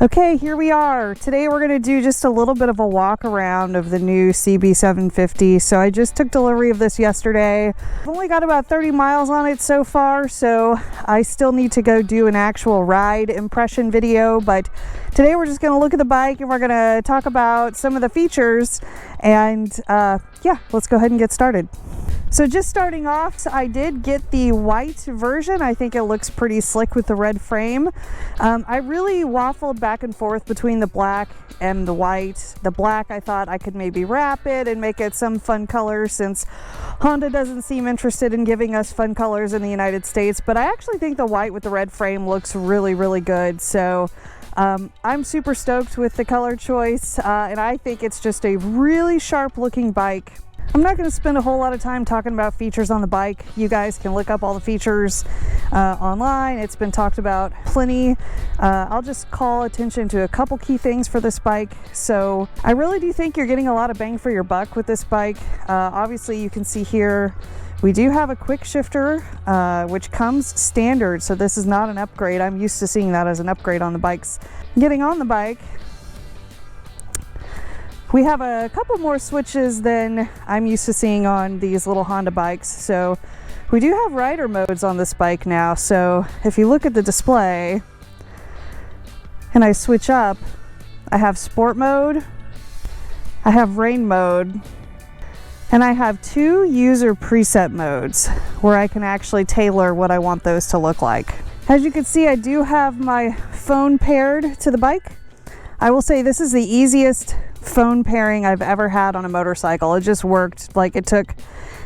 Okay, here we are. Today we're going to do just a little bit of a walk around of the new CB750. So I just took delivery of this yesterday. I've only got about 30 miles on it so far, so I still need to go do an actual ride impression video. But today we're just going to look at the bike and we're going to talk about some of the features. And yeah, let's go ahead and get started. So just starting off, I did get the white version. I think it looks pretty slick with the red frame. I really waffled back and forth between the black and the white. The black, I thought I could maybe wrap it and make it some fun color, since Honda doesn't seem interested in giving us fun colors in the United States. But I actually think the white with the red frame looks really, really good. So I'm super stoked with the color choice, and I think it's just a really sharp looking bike. I'm not going to spend a whole lot of time talking about features on the bike. You guys can look up all the features online. It's been talked about plenty. I'll just call attention to a couple key things for this bike. So I really do think you're getting a lot of bang for your buck with this bike. Obviously you can see here we do have a quick shifter, which comes standard. So this is not an upgrade. I'm used to seeing that as an upgrade on the bikes. Getting on the bike, we have a couple more switches than I'm used to seeing on these little Honda bikes. So we do have rider modes on this bike now. So if you look at the display and I switch up, I have sport mode, I have rain mode, and I have two user preset modes where I can actually tailor what I want those to look like. As you can see, I do have my phone paired to the bike. I will say this is the easiest phone pairing I've ever had on a motorcycle. It just worked. Like, it took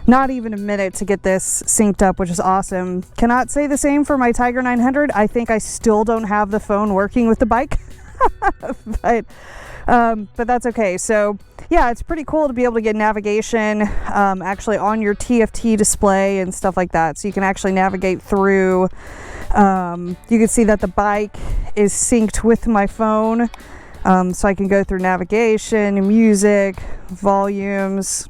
not even a minute to get this synced up, which is awesome. Cannot say the same for my Tiger 900. I think I still don't have the phone working with the bike, but that's okay. So yeah, it's pretty cool to be able to get navigation actually on your TFT display and stuff like that. So you can actually navigate through. You can see that the bike is synced with my phone. So I can go through navigation, music, volumes,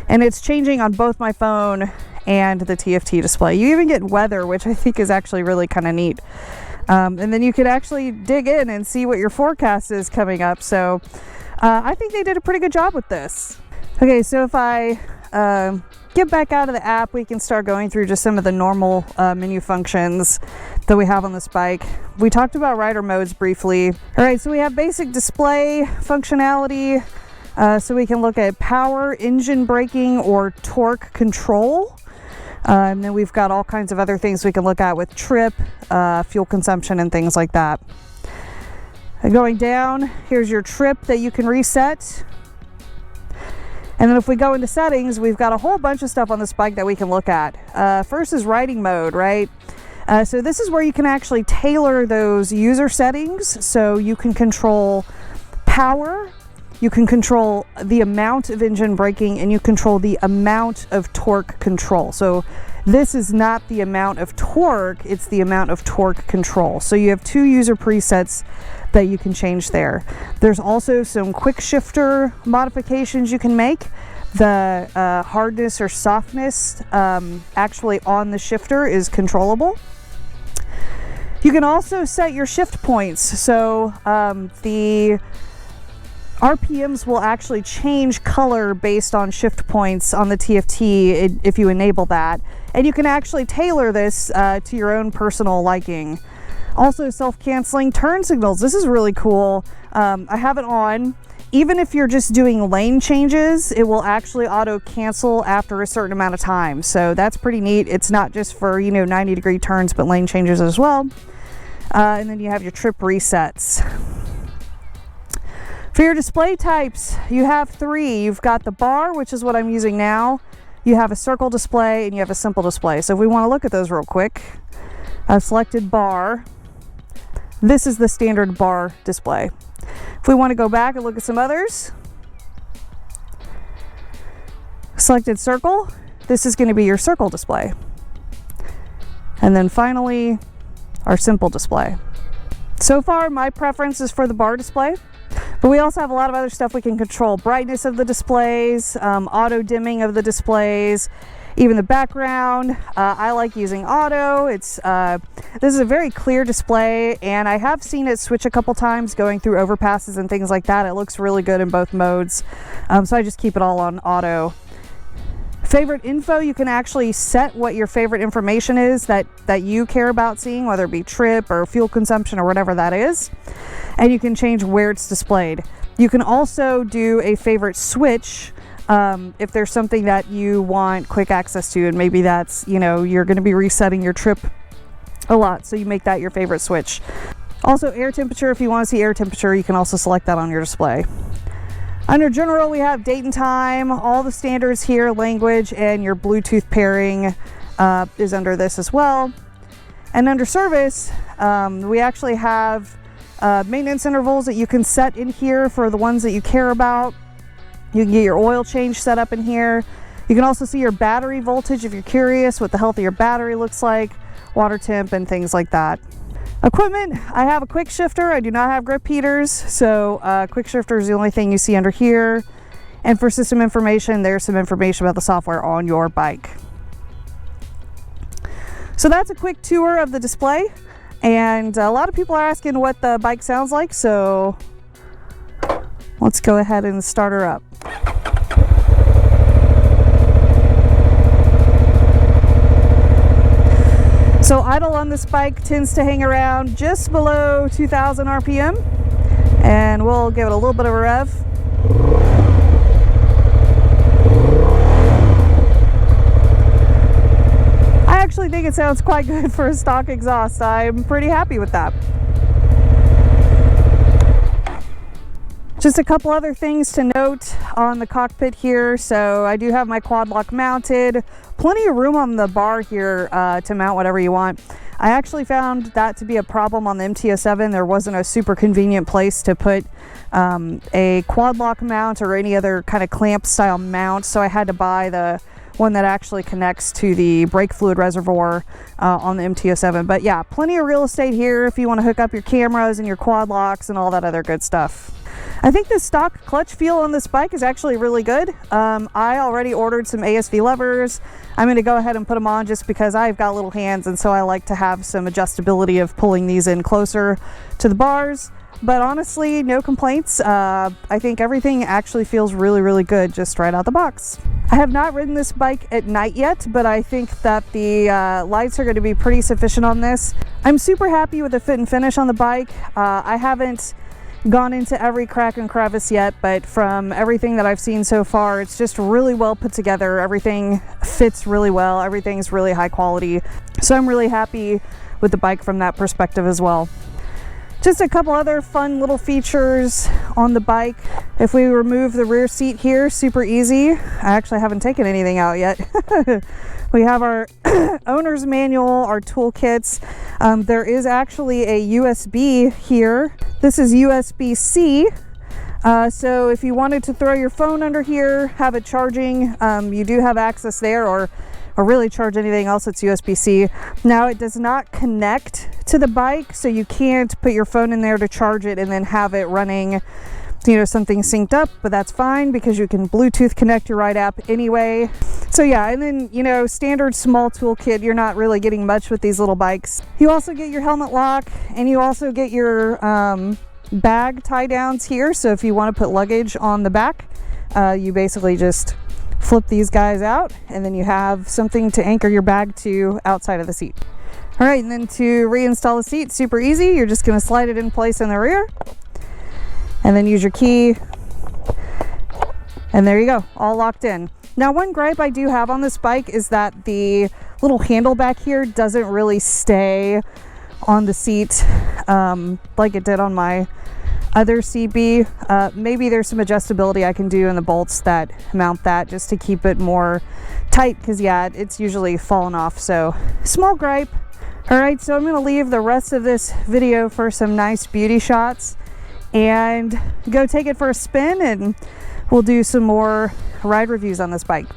and it's changing on both my phone and the TFT display. You even get weather, which I think is actually really kind of neat. And then you can actually dig in and see what your forecast is coming up. So I think they did a pretty good job with this. Okay, so if I get back out of the app, we can start going through just some of the normal menu functions that we have on this bike. We talked about rider modes briefly. All right, so we have basic display functionality. So we can look at power, engine braking, or torque control. And then we've got all kinds of other things we can look at with trip, fuel consumption, and things like that. Going down, here's your trip that you can reset. And then if we go into settings, we've got a whole bunch of stuff on this bike that we can look at. First is riding mode, right? So this is where you can actually tailor those user settings. So you can control power, you can control the amount of engine braking, and you control the amount of torque control. So this is not the amount of torque, it's the amount of torque control. So you have two user presets that you can change there. There's also some quick shifter modifications you can make. The hardness or softness actually on the shifter is controllable. You can also set your shift points. So the RPMs will actually change color based on shift points on the TFT if you enable that. And you can actually tailor this to your own personal liking. Also, self-canceling turn signals. This is really cool. I have it on. Even if you're just doing lane changes, it will actually auto cancel after a certain amount of time. So that's pretty neat. It's not just for, 90-degree turns, but lane changes as well. And then you have your trip resets. For your display types, you have three. You've got the bar, which is what I'm using now. You have a circle display and you have a simple display. So if we want to look at those real quick, I've selected bar. This is the standard bar display. If we want to go back and look at some others, selected circle, this is going to be your circle display. And then finally, our simple display. So far, my preference is for the bar display, but we also have a lot of other stuff we can control. Brightness of the displays, auto dimming of the displays, Even the background, I like using auto. This is a very clear display, and I have seen it switch a couple times going through overpasses and things like that. It looks really good in both modes, so I just keep it all on auto. Favorite info, you can actually set what your favorite information is that you care about seeing, whether it be trip or fuel consumption or whatever that is, and you can change where it's displayed. You can also do a favorite switch if there's something that you want quick access to, and maybe that's, you know, you're going to be resetting your trip a lot, so you make that your favorite switch. Also, air temperature, if you want to see air temperature, you can also select that on your display. Under general, we have date and time, all the standards here, language, and your Bluetooth pairing is under this as well. And under service, we actually have maintenance intervals that you can set in here for the ones that you care about. You can get your oil change set up in here. You can also see your battery voltage if you're curious what the health of your battery looks like, water temp, and things like that. Equipment, I have a quick shifter. I do not have grip heaters, so quick shifter is the only thing you see under here. And for system information, there's some information about the software on your bike. So that's a quick tour of the display, and a lot of people are asking what the bike sounds like, so let's go ahead and start her up. So idle on this bike tends to hang around just below 2,000 RPM, and we'll give it a little bit of a rev. I actually think it sounds quite good for a stock exhaust. I'm pretty happy with that. Just a couple other things to note on the cockpit here. So I do have my quad lock mounted, plenty of room on the bar here to mount whatever you want. I actually found that to be a problem on the MT-07. There wasn't a super convenient place to put a quad lock mount or any other kind of clamp style mount, so I had to buy the one that actually connects to the brake fluid reservoir on the MT-07. But yeah, plenty of real estate here if you want to hook up your cameras and your quad locks and all that other good stuff. I think the stock clutch feel on this bike is actually really good. I already ordered some ASV levers. I'm going to go ahead and put them on just because I've got little hands, and so I like to have some adjustability of pulling these in closer to the bars. But honestly, no complaints. I think everything actually feels really, really good just right out the box. I have not ridden this bike at night yet, but I think that the lights are going to be pretty sufficient on this. I'm super happy with the fit and finish on the bike. I haven't gone into every crack and crevice yet, but from everything that I've seen so far, it's just really well put together. Everything fits really well. Everything's really high quality. So I'm really happy with the bike from that perspective as well. Just a couple other fun little features on the bike. If we remove the rear seat here, super easy. I actually haven't taken anything out yet. We have our owner's manual, our toolkits. There is actually a USB here. This is USB-C. So if you wanted to throw your phone under here, have it charging, you do have access there, or really charge anything else that's USB-C. Now it does not connect to the bike, so you can't put your phone in there to charge it and then have it running, you know, something synced up, but that's fine because you can Bluetooth connect your ride app anyway. So yeah, and then, you know, standard small toolkit, you're not really getting much with these little bikes. You also get your helmet lock, and you also get your bag tie downs here. So if you want to put luggage on the back, you basically just flip these guys out, and then you have something to anchor your bag to outside of the seat. All right, and then to reinstall the seat, super easy. You're just going to slide it in place in the rear, and then use your key, and there you go, all locked in. Now, one gripe I do have on this bike is that the little handle back here doesn't really stay on the seat like it did on my other CB. Maybe there's some adjustability I can do in the bolts that mount that just to keep it more tight, because yeah, it's usually fallen off, so small gripe. All right, so I'm going to leave the rest of this video for some nice beauty shots and go take it for a spin, and we'll do some more ride reviews on this bike.